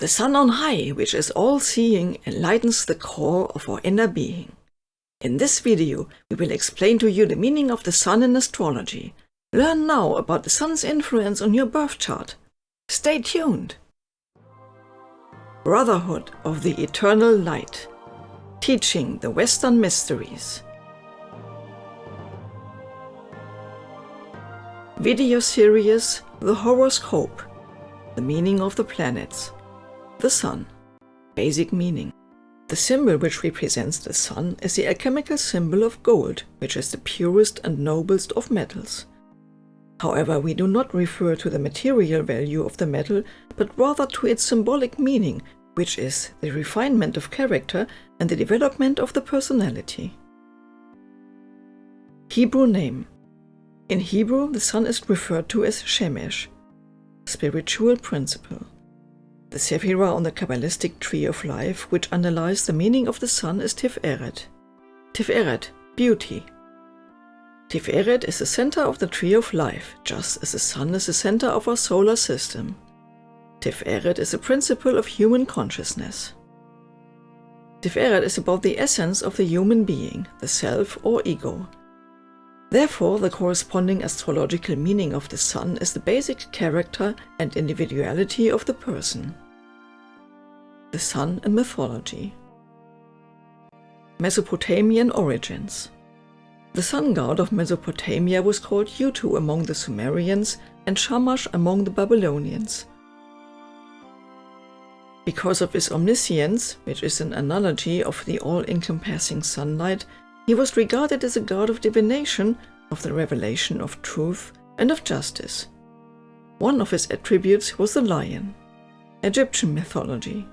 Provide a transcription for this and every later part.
The sun on high, which is all-seeing, enlightens the core of our inner being. In this video, we will explain to you the meaning of the sun in astrology. Learn now about the sun's influence on your birth chart. Stay tuned! Brotherhood of the Eternal Light. Teaching the Western Mysteries. Video series The Horoscope. The meaning of the planets. The sun. Basic meaning. The symbol which represents the sun is the alchemical symbol of gold, which is the purest and noblest of metals. However, we do not refer to the material value of the metal, but rather to its symbolic meaning, which is the refinement of character and the development of the personality. Hebrew name. In Hebrew, the sun is referred to as Shemesh, spiritual principle. The sefirah on the Qabbalistic tree of life, which underlies the meaning of the sun, is Tiferet. Tiferet, beauty. Tiferet is the center of the tree of life, just as the sun is the center of our solar system. Tiferet is the principle of human consciousness. Tiferet is about the essence of the human being, the self or ego. Therefore, the corresponding astrological meaning of the sun is the basic character and individuality of the person. The sun in mythology. Mesopotamian origins. The sun god of Mesopotamia was called Utu among the Sumerians and Shamash among the Babylonians. Because of his omniscience, which is an analogy of the all-encompassing sunlight, he was regarded as a god of divination, of the revelation of truth, and of justice. One of his attributes was the lion. Egyptian mythology.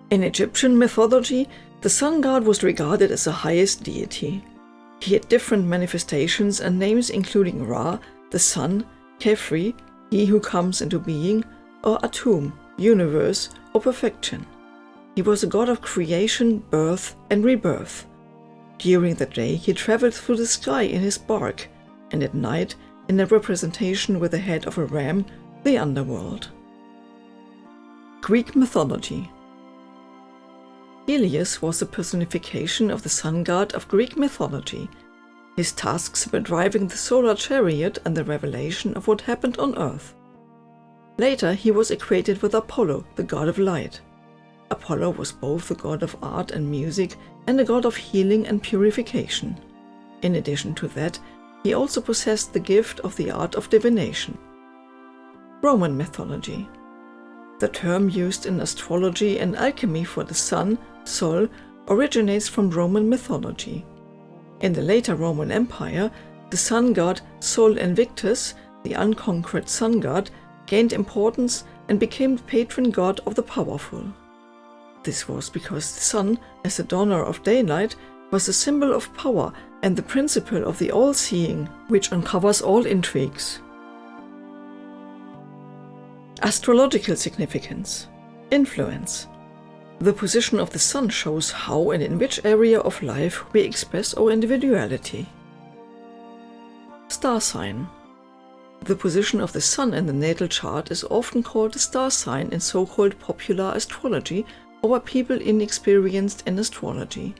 In Egyptian mythology, the sun god was regarded as the highest deity. He had different manifestations and names including Ra, the sun, Khepri, he who comes into being, or Atum, universe, or perfection. He was a god of creation, birth, and rebirth. During the day he traveled through the sky in his bark, and at night, in a representation with the head of a ram, the underworld. Greek mythology. Helios was the personification of the sun god of Greek mythology. His tasks were driving the solar chariot and the revelation of what happened on Earth. Later he was equated with Apollo, the god of light. Apollo was both the god of art and music and a god of healing and purification. In addition to that, he also possessed the gift of the art of divination. Roman mythology. The term used in astrology and alchemy for the sun, Sol, originates from Roman mythology. In the later Roman Empire, the sun god Sol Invictus, the unconquered sun god, gained importance and became the patron god of the powerful. This was because the sun, as the donor of daylight, was a symbol of power and the principle of the all-seeing, which uncovers all intrigues. Astrological significance. Influence. The position of the sun shows how and in which area of life we express our individuality. Star sign. The position of the sun in the natal chart is often called the star sign in so-called popular astrology or by people inexperienced in astrology.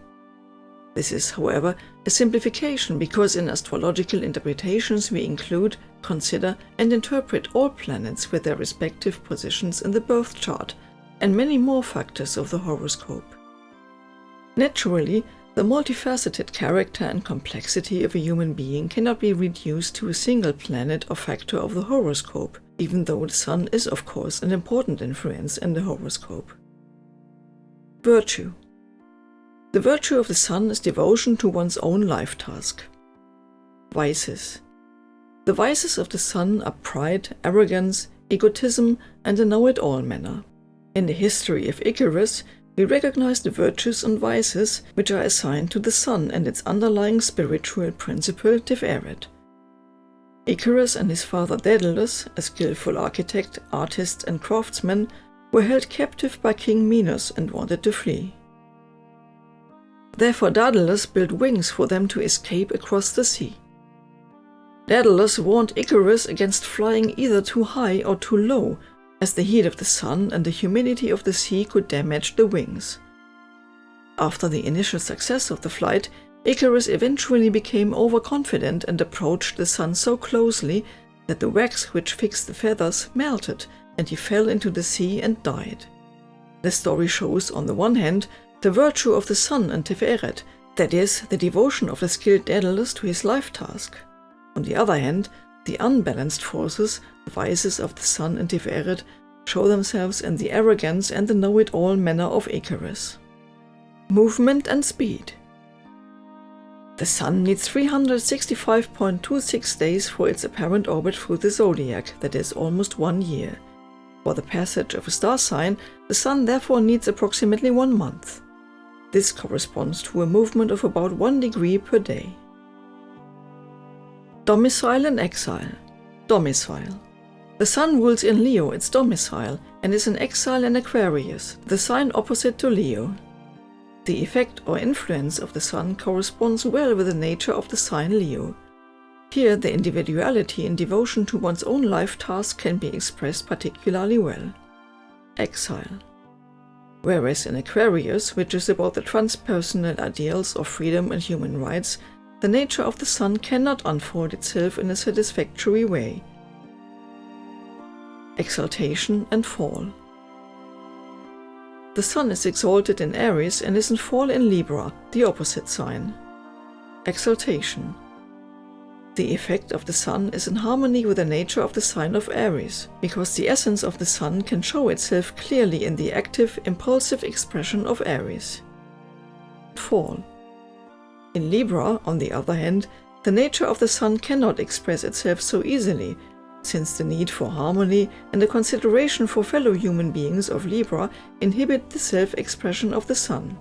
This is, however, a simplification because in astrological interpretations we include, consider and interpret all planets with their respective positions in the birth chart and many more factors of the horoscope. Naturally, the multifaceted character and complexity of a human being cannot be reduced to a single planet or factor of the horoscope, even though the sun is of course an important influence in the horoscope. Virtue. The virtue of the sun is devotion to one's own life task. Vices. The vices of the sun are pride, arrogance, egotism, and a know-it-all manner. In the history of Icarus, we recognize the virtues and vices which are assigned to the sun and its underlying spiritual principle, Tiferet. Icarus and his father Daedalus, a skillful architect, artist, and craftsman, were held captive by King Minos and wanted to flee. Therefore Daedalus built wings for them to escape across the sea. Daedalus warned Icarus against flying either too high or too low, as the heat of the sun and the humidity of the sea could damage the wings. After the initial success of the flight, Icarus eventually became overconfident and approached the sun so closely that the wax which fixed the feathers melted and he fell into the sea and died. The story shows, on the one hand, the virtue of the sun and Tiferet, that is, the devotion of the skilled Daedalus to his life task. On the other hand, the unbalanced forces, the vices of the sun and Tiferet, show themselves in the arrogance and the know-it-all manner of Icarus. Movement and speed. The Sun needs 365.26 days for its apparent orbit through the zodiac, that is, almost 1 year. For the passage of a star sign, the Sun therefore needs approximately 1 month. This corresponds to a movement of about 1 degree per day. Domicile and exile. Domicile. The Sun rules in Leo, its domicile, and is in exile in Aquarius, the sign opposite to Leo. The effect or influence of the Sun corresponds well with the nature of the sign Leo. Here, the individuality and devotion to one's own life task can be expressed particularly well. Exile. Whereas in Aquarius, which is about the transpersonal ideals of freedom and human rights, the nature of the Sun cannot unfold itself in a satisfactory way. Exaltation and fall. The Sun is exalted in Aries and is in fall in Libra, the opposite sign. Exaltation. The effect of the Sun is in harmony with the nature of the sign of Aries, because the essence of the Sun can show itself clearly in the active, impulsive expression of Aries. Fall. In Libra, on the other hand, the nature of the Sun cannot express itself so easily, since the need for harmony and the consideration for fellow human beings of Libra inhibit the self-expression of the Sun.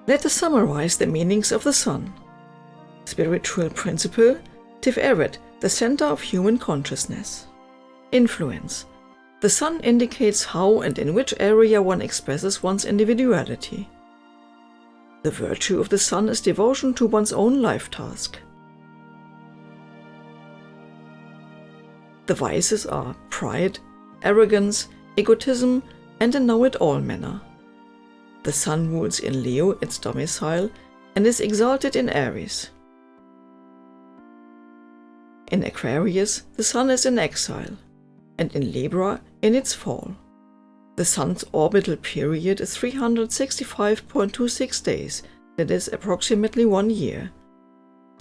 Let us summarize the meanings of the Sun. Spiritual principle, Tiferet, the center of human consciousness. Influence. The Sun indicates how and in which area one expresses one's individuality. The virtue of the Sun is devotion to one's own life task. The vices are pride, arrogance, egotism, and a know-it-all manner. The Sun rules in Leo, its domicile, and is exalted in Aries. In Aquarius, the Sun is in exile, and in Libra, in its fall. The Sun's orbital period is 365.26 days, that is approximately 1 year.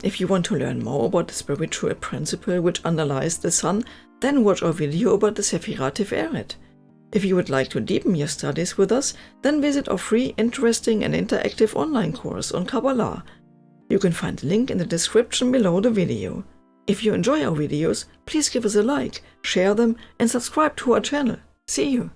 If you want to learn more about the spiritual principle which underlies the Sun, then watch our video about the sefirah Tiferet. If you would like to deepen your studies with us, then visit our free, interesting and interactive online course on Kabbalah. You can find the link in the description below the video. If you enjoy our videos, please give us a like, share them and subscribe to our channel. See you!